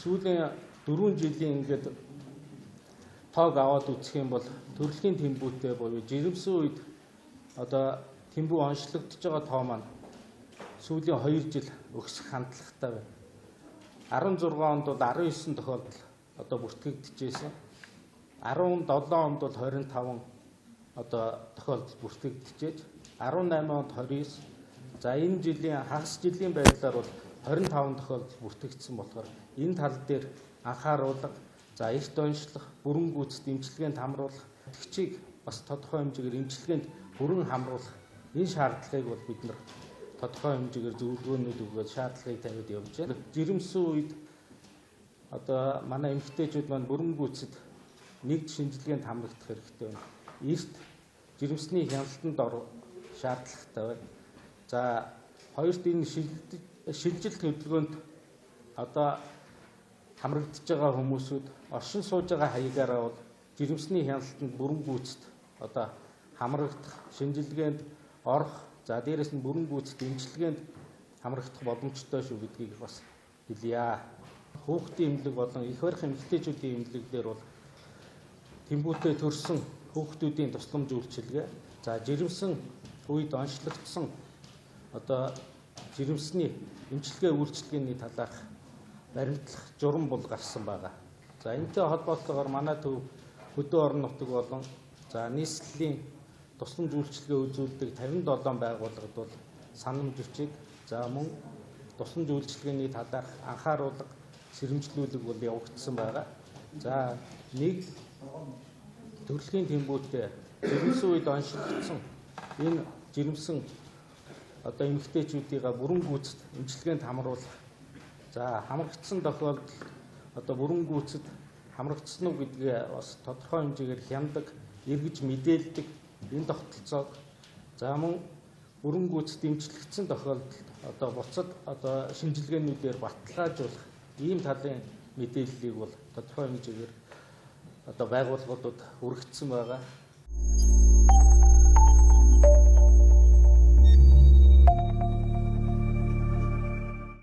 сүүлийн 4 жилийн ингээд тоог аваад үзэх юм бол төрөлхийн тэмбүүтэй буюу жирэмсэн үед одоо тэмбүү онцлогдож байгаа тоо маань сүүлийн 2 жил өсөх хандлагатай байна. 16 онд бол 19 тохиолдол одоо бүртгэгдчихсэн. 17 онд бол 25 одоо тохиолдол бүртгэгдчихэж 18 онд 29. За энэ жилийн хагас жилийн байдлаар бол 25 тохиолдол бүртгэгдсэн болохоор энэ тал дээр анхааруулга, за эрт онцлох, бүрэн гүйцэд эмчилгээнд хамруулах, итгэгчийг бас тодорхой хэмжээгээр эмчилгээнд бүрэн хамруулах энэ шаардлагыг бол бид нар тодорхой хэмжээгээр зөвлөгөөнүүд өгөөд шаардлагыг тавиад явж байна. Жирэмсэн үед одоо манай эмэгтэйчүүд маань бүрэн гүйцэд нэгд шинжилгээнд хамрагдах хэрэгтэй байна. Эрт жирэмсний хяналтанд орох шаардлагатай байна. За хоёрт энэ шилжилт хөдөлгөөнд одоо хамрагдж байгаа хүмүүсүүд оршин сууж байгаа хаягаараа бол жирэмсний хяналтанд бүрэн гүйцэд одоо хамрагдах, шинжилгээнд орох, за дээрэс нь бүрэн гүйцэд эмчилгээнд хамрагдах боломжтой шүү гэдгийг бас хэлье. Хүүхдийн эмнэлэг болон их барих эмэгтэйчүүдийн эмнэлэг дээр бол тэмбүүтэй төрсэн хүүхдүүдийн тусламж үйлчилгээ, за жирэмсэн үед онцлогдсон одоо жирэмсний эмчилгээ үйлчилгээний талаарх баримтлах журам бол гарсан байгаа. За энэтэй холбоотойгоор манай төв хөдөө орон нутаг болон за нийслэлийн тусламж үйлчилгээ үзүүлдэг 57 байгууллагад бол санамж бичиг, за мөн тусламж үйлчилгээний талаарх анхааруулга, сэрэмжлүүлэг бол явагдсан байгаа. За нэг төрөлхийн тэмбүүтэй жирэмсэн үед онцлогдсон энэ жирэмсэн одоо эмэгтэйчүүдийг бүрэн гүйцэд эмчилгээнд хамруулах, за хамрагдсан тохиолдолд одоо бүрэн гүйцэд хамрагдсан уу гэдгээ бас тодорхой хэмжээгээр хяндаг, эргэж мэдээлдэг энэ тогтолцоог, за мөн бүрэн гүйцэд эмчлэгдсэн тохиолдолд одоо буцаад одоо шинжилгээнүүдээр баталгаажуулах ийм талын мэдээллийг бол тодорхой хэмжээгээр одоо байгууллагуудад хүргэсэн байгаа.